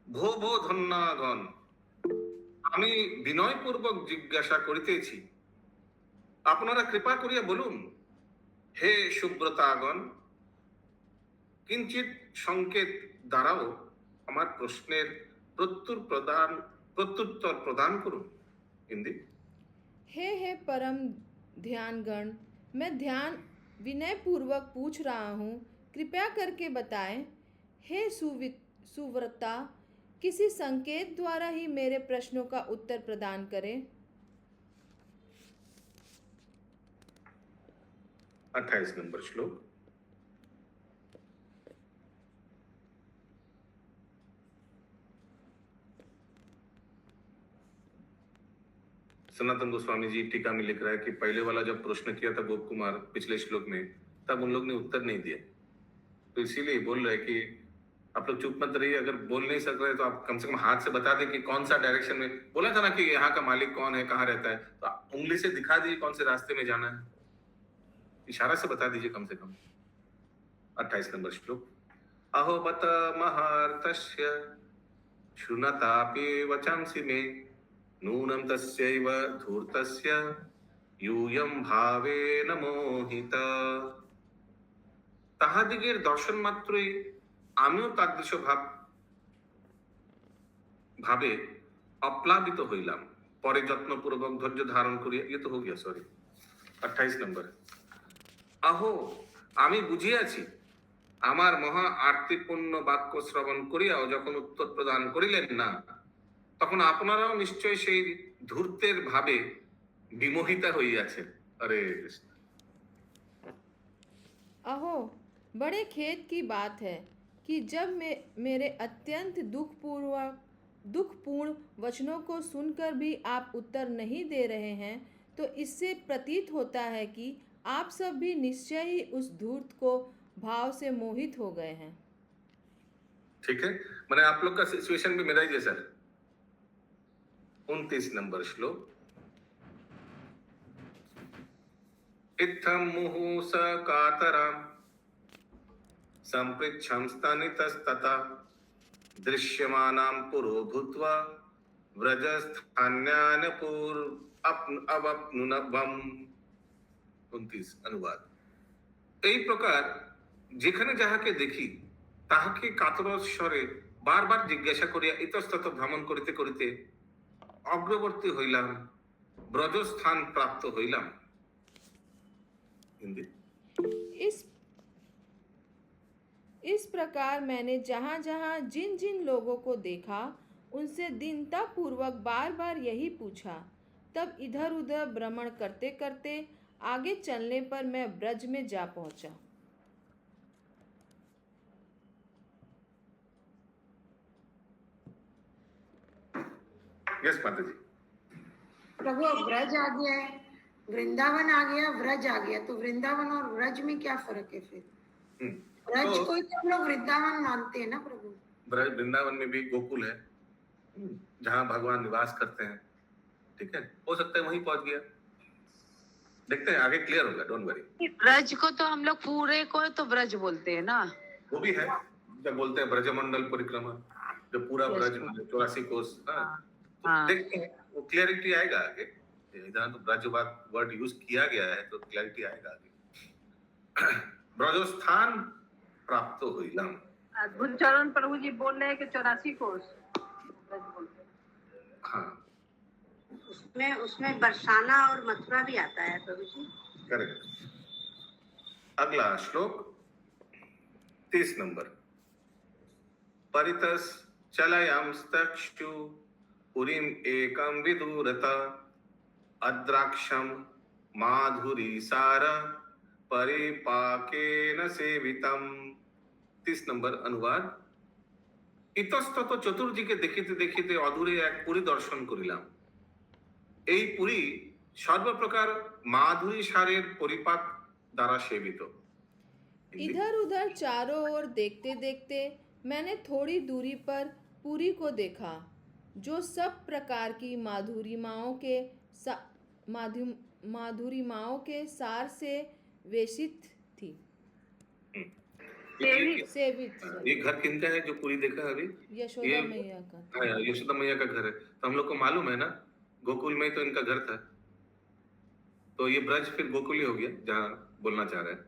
ভো ভো ধন্যগণ, আমি বিনয়পূর্বক জিজ্ঞাসা করিতেছি, আপনারা কৃপা করিয়া বলুন, হে সুব্রতাগণ, কিঞ্চিত সংকেত দ্বারাও আমার প্রশ্নের প্রত্যুত্তর প্রদান করুন। হিন্দি। हे परम ध्यानगण, मैं ध्यान विनय पूर्वक पूछ रहा हूँ, कृपया करके बताएं। हे सुव्रता, किसी संकेत द्वारा ही मेरे प्रश्नों का उत्तर प्रदान करें। 28 नंबर श्लोक। सनातन गोस्वामी जी टीका में लिख रहा है कि पहले वाला जब प्रश्न किया था गोप कुमार पिछले श्लोक में, तब उन लोग ने उत्तर नहीं दिया, तो इसीलिए बोल रहे कि आप लोग चुप मत रहिए। अगर बोल नहीं सक रहे तो आप कम से कम हाथ से बता दें कि कौन सा डायरेक्शन में। बोला था ना कि यहाँ का मालिक कौन है, कहाँ रहता है, तो आप उंगली से दिखा दीजिए कौन से रास्ते में जाना है, इशारा से बता दीजिए कम से कम। 28 नंबर श्लोक। अहो बत महार्तस्य शृणुतापि वचांसि मे नूनं तस्यैव धूर्तस्य यूयं भावेन मोहिता। তাহাদিগের দর্শন মাত্রই আমিও তাদৃশ ভাবে অপ্লাবিত হইলাম, পরে যত্নপূর্বক ধৈর্য ধারণ করিয়া, ये तो हो गया, सॉरी 28 नंबर। আহো, আমি বুঝিয়াছি, আমার মহা আর্তিপূর্ণ বাক্য শ্রবণ করিয়াও যখন উত্তর প্রদান করিলেন না, তখন আপনারাও নিশ্চয় সেই ধূর্তের ভাবে বিমোহিতা হইয়াছেন। अरे कृष्ण। अहो, बड़े खेद की बात है कि जब मेरे अत्यंत दुखपूर्ण वचनों को सुनकर भी आप उत्तर नहीं दे रहे हैं, तो इससे प्रतीत होता है कि आप सब भी निश्चय ही उस धूर्त को भाव से मोहित हो गए हैं। ठीक है, मैंने आप लोग का सिचुएशन भी मेरा ही जैसा है। 29 नंबर श्लोक। इत्थं मुहुस कातरं संपृच्छं स्तनितस्तथा दृश्यमानां पुरो भूत्वा व्रजस्थान्यानपूर्वप्नुनवम्। 29 अनुवाद। এই প্রকার যেখানে যাহাকে দেখি তাহাকে কাতর স্বরে বারবার জিজ্ঞাসা করিয়া ইতস্তত ভ্রমণ করিতে করিতে অগ্রবর্তী হইলাম, ব্রজস্থান প্রাপ্ত হইলাম। हिंदी। इस प्रकार मैंने जहाँ जहाँ जिन जिन लोगों को देखा, उनसे दीनता पूर्वक बार बार यही पूछा। तब इधर उधर भ्रमण करते करते आगे चलने पर मैं ब्रज में जा पहुँचा। यस माता जी। प्रभु ब्रज आ गया है, वृंदावन आ गया, व्रज आ गया, तो वृंदावन और व्रज में क्या फर्क है फिर? ब्रज तो को ही हम लोग वृंदावन मानते हैं ना प्रभु। वृंदावन में भी गोकुल है जहाँ भगवान निवास करते हैं। ठीक है, हो सकता है वहीं पहुंच गया, देखते हैं आगे क्लियर होगा, डोंट वरी। ब्रज को तो हम लोग पूरे को तो ब्रज बोलते हैं ना। वो भी है, जब बोलते हैं ब्रजमंडल परिक्रमा, जो पूरा ब्रज 84 कोस। तो देखते हैं, वो क्लियरिटी आएगा आगे। जहाँ तो ब्रज वर्ड यूज किया गया है तो क्लैरिटी आएगा आगे। ब्रजस्थान प्राप्त हुईलाम। अद्भुत चरण प्रभु जी बोल रहे हैं कि 84 कोस ब्रज बोलते हैं। हाँ, उसमें बरसाना और मथुरा भी आता है प्रभु जी। करेक्ट। अगला श्लोक 30 नंबर। परितस चलयांस्तक्षु पुरीम एकम विदुरत अद्राक्षम माधुरी सार परिपाकेन सेवितम। 30 नंबर अनुवाद। ইতস্তত চতুর্দিকে দেখিতে দেখিতে অদূরে এক পুরী দর্শন করিলাম। এই পুরী সর্বপ্রকার মাধুরী সারের পরিপাক দ্বারা সেবিত। इधर उधर चारों ओर देखते देखते मैंने थोड़ी दूरी पर पुरी को देखा, जो सब प्रकार की माधुरिमाओं के सार से वेशित थी। सेवित ये घर किनका है जो पूरी देखा है अभी? यशोदा मैया का। हाँ, यशोदा मैया का घर है। तो हम लोग को मालूम है ना, गोकुल में तो इनका घर था, तो ये ब्रज फिर गोकुल ही हो गया जहाँ बोलना चाह रहे हैं।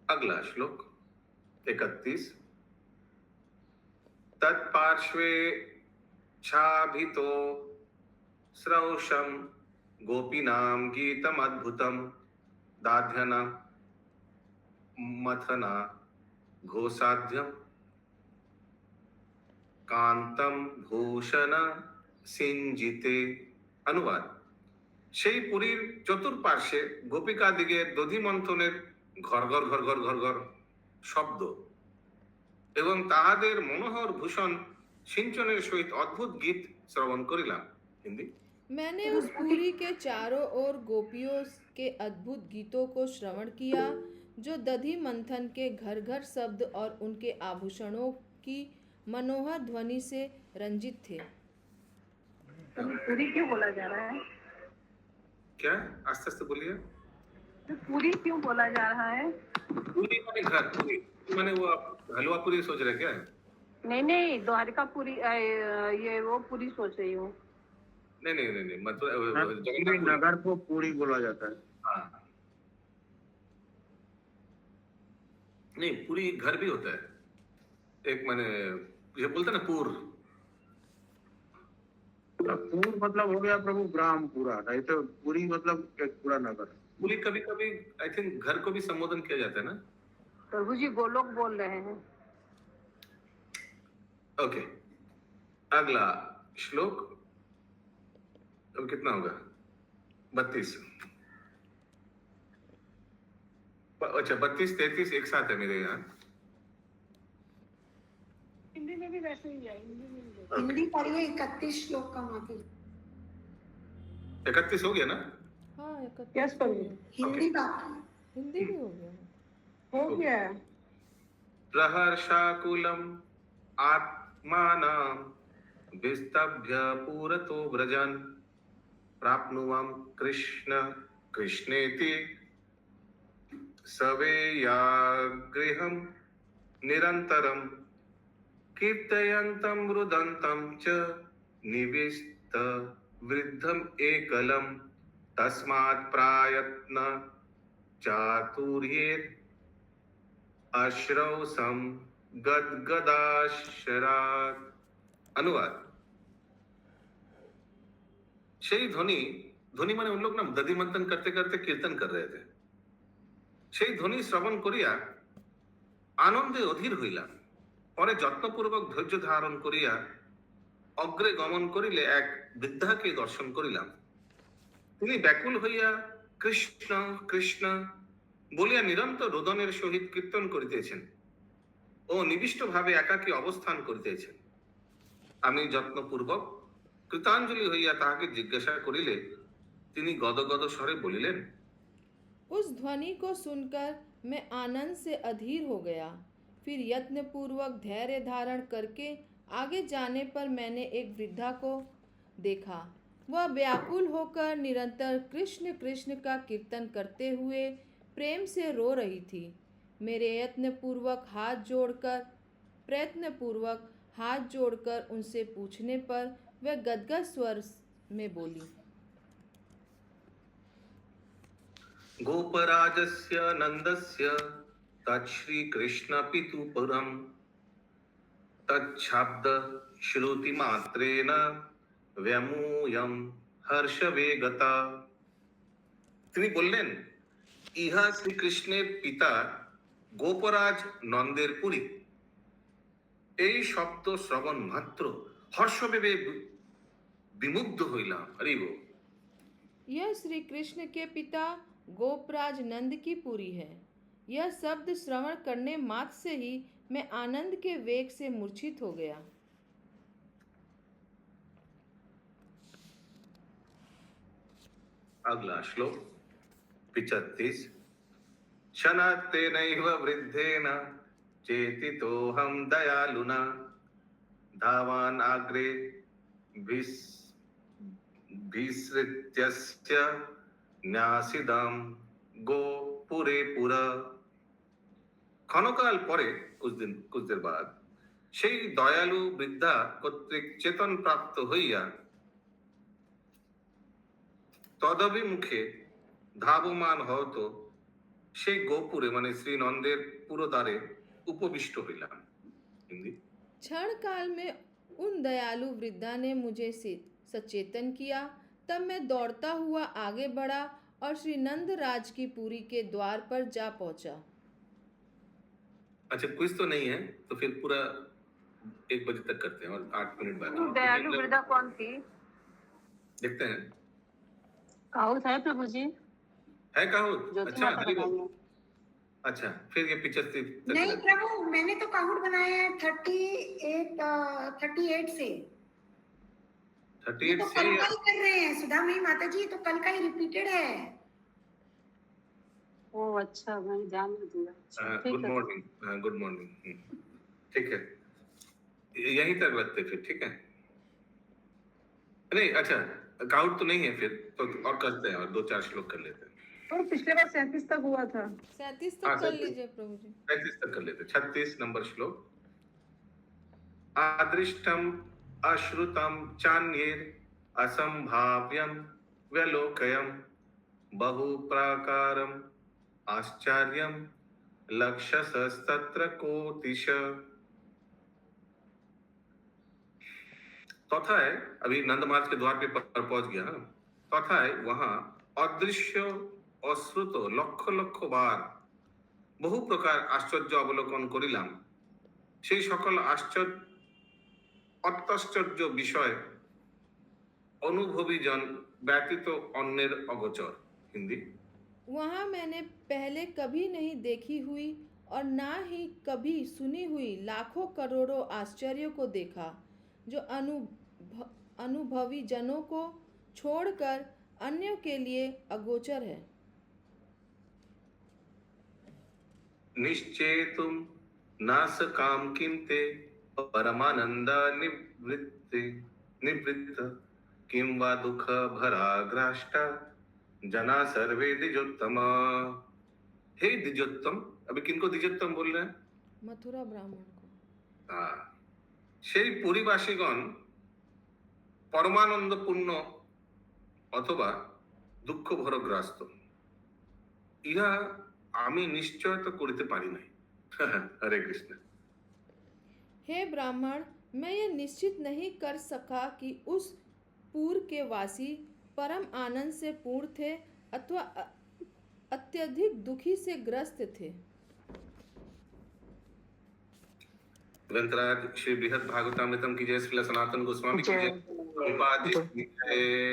अगला श्लोक 31। तत्पार्श्वे छाभितो स्रौषम गोपीनां गीतम अद्भुतम दाध्यना मथना घोषाध्यम कांतम भूषण सिंजिते। अनुवाद। সেই পুরীর চতুর্পার্শ্বে গোপিকা দিগের দধি মন্থনের ঘরঘর ঘরঘর ঘরঘর শব্দ এবং তাহাদের মনোহর ভূষণ সিঞ্চনের সহিত অদ্ভুত গীত শ্রবণ করিলাম। হিন্দি। मैंने उस पुरी के चारों ओर गोपियों के अद्भुत गीतों को श्रवण किया, जो दधि मंथन के घर घर शब्द और उनके आभूषणों की मनोहर ध्वनि से रंजित थे। पूरी क्यों बोला जा रहा है? क्या? आस्ते आस्ते बोलिए। पूरी क्यों बोला जा रहा है? पूरी माने घर, पूरी माने वो आप हलवा पूरी सोच रहे क्या? नहीं नहीं, द्वारका पूरी, ये वो पूरी सोच रही हूँ। नहीं नहीं नहीं नहीं, मथुरा नगर को पूरी बोला जाता है। हाँ। नहीं, पूरी घर भी होता है एक, माने ये बोलते ना पूर। पूर मतलब हो गया प्रभु ग्राम पूरा, नहीं तो पूरी मतलब एक पूरा नगर। पूरी कभी कभी आई थिंक घर को भी संबोधन किया जाता है ना। प्रभु जी गोलोक बोल रहे हैं। ओके, अगला श्लोक अब कितना होगा? 32। अच्छा, 32 33 एक साथ है मेरे यहाँ। हिंदी में भी वैसे ही है, हिंदी में भी। हिंदी पढ़िए 31 श्लोक का माफी। 31 हो गया ना? हाँ, 31 यस हो प्रभु, गया। हिंदी बाकी है। हिंदी भी हो गया। हो गया। प्रहर्षाकुलम आत्मानां विस्तभ्य पुरतो व्रजन् प्राप्नुवं कृष्ण कृष्णेति सवेयागृहं निरन्तरं कीर्तयन्तं रुदन्तं च निविष्ट वृद्धम् एकलं तस्मात् प्रायत्न चातुर्येत् अश्रौसम गदगदाशरात। अनुवाद। সেই ধ্বনি, ধ্বনি মানে উন লোক না দধি মন্থন করতে করতে কীর্তন कर रहे थे। সেই ধ্বনি শ্রবণ করিয়া আনন্দে অধীর হইলাম। পরে যত্নপূর্বক ধৈর্য ধারণ করিয়া অগ্রে গমন করিলে এক বৃদ্ধাকে দর্শন করিলাম। তিনি ব্যাকুল হইয়া কৃষ্ণ কৃষ্ণ বলিয়া নিরন্তর রোদনের সহিত কীর্তন করিতেছেন ও নিবিষ্ট ভাবে একাকী অবস্থান করিতেছেন। আমি যত্নপূর্বক কৃতাঞ্জলি হইয়া তাহাকে জিজ্ঞাসা করিলে তিনি গদগদ স্বরে বলিলেন, उस ध्वनि को सुनकर मैं आनंद से अधीर हो गया। फिर यत्न पूर्वक धैर्य धारण करके आगे जाने पर मैंने एक वृद्धा को देखा। वह व्याकुल होकर निरंतर कृष्ण कृष्ण का कीर्तन करते हुए प्रेम से रो रही थी। मेरे प्रयत्नपूर्वक हाथ जोड़कर उनसे पूछने पर वह गदगद स्वर में बोली, गोपराजस्य नंदस्य तच्छ्री कृष्ण पितुपुरम तच्छब्द श्रुति मात्रेण व्यमूयम हर्ष वेगता। তিনি বললেন, ইহা শ্রীকৃষ্ণের পিতা গোপরাজ নন্দের পুরী। এই শব্দ শ্রবণ মাত্র হর্ষবেবে विमुग्ध হইলাম। हरि बोल। यह श्री कृष्ण के पिता गोपराज नंद की पुरी है। यह शब्द श्रवण करने मात्र से ही मैं आनंद के वेग से मूर्छित हो गया। अगला श्लोक 35। क्षणात्तेनैव वृद्धेन चेतितोऽहं दयालुना धावान् अग्रे विसृत्यस्य न्यासिदां गोपुरे पुरा। ক্ষণকাল পরে कुछ देर बाद সেই দয়ালু বৃদ্ধা কর্তৃক চেতন প্রাপ্ত হইয়া তদভিমুখে ধাবমান হত সেই গোপুরে মানে শ্রী নন্দের পুরোদ্বারে उपविष्ट হইলাম। हिंदी। क्षण काल में उन दयालु वृद्धा ने मुझे सचेतन किया। तब मैं दौड़ता हुआ आगे बढ़ा और श्री नंद राज की पुरी के द्वार पर जा पहुंचा। अच्छा क्विज तो नहीं है तो फिर पूरा 1 बजे तक करते हैं और 8 मिनट बाकी। दयालु वृद्धा कौन थी? देखते हैं। काहुत है प्रभु जी, है काहुत? ज्योति अच्छा माता हरि बोल। बताएंगे। अच्छा फिर ये 75 तक नहीं करते हैं। प्रभु, मैंने तो काहुट बनाया है 38 से। ये 38 तो से कल का ही कर रहे हैं सुधा मई माता जी, तो कल का ही रिपीटेड है। ओ अच्छा, मैं ध्यान नहीं दिया। अच्छा, ठीक गुड है। मॉर्निंग। Good morning. ठीक है यहीं तक रखते फिर। ठीक है नहीं अच्छा काउट तो नहीं है फिर तो और करते हैं और 2-4 श्लोक कर लेते हैं। और पिछले बार 37 तक हुआ था। 37 हाँ, तक कर 37 लीजिए प्रभु जी। 35 तक कर लेते हैं। 36 नंबर श्लोक। आदृष्टम अश्रुतम चान्येर असंभाव्यम व्यलोकयम बहुप्राकारम आश्चर्यम लक्षसस्तत्र कोटिश। चौथा है अभी नंद महाराज के द्वार पे पहुंच गया है। चौथा है वहां अदृश्य अश्रुत लक्ष लक्ष बार বহু প্রকার আশ্চর্য অবলোকন করিলাম। সেই সকল অত্যাশ্চর্য বিষয় অনুভবী জন ব্যতীত অন্যের অগোচর। हिंदी। वहाँ मैंने पहले कभी नहीं देखी हुई और ना ही कभी सुनी हुई लाखों करोड़ों आश्चर्यों को देखा जो अनुभवी जनों को छोड़कर अन्यों के लिए अगोचर है। निश्चेतुम नास काम किमते परमानंद निवृत्त किम वा दुख भराग्राष्टा जना सर्वे द्विजोत्तम। हे द्विजोत्तम, अभी किनको द्विजोत्तम बोल रहे हैं? मथुरा ब्राह्मण को। हाँ সেই পরিবাসীগণ পরমানন্দপূর্ণ অথবা দুঃখ ভরগ্রস্ত ইহা আমি নিশ্চয়তা করিতে পারি নাই। हरे कृष्ण। हे ब्राह्मण, मैं ये निश्चित नहीं कर सका कि उस पूर्व के वासी परम आनंद से पूर्ण थे अथवा अत्यधिक दुखी से ग्रस्त थे। ग्रंथराज श्री बृहद भागवतामृतम की जय, श्री सनातन गोस्वामी की जय, प्रभुपाद जी की जय।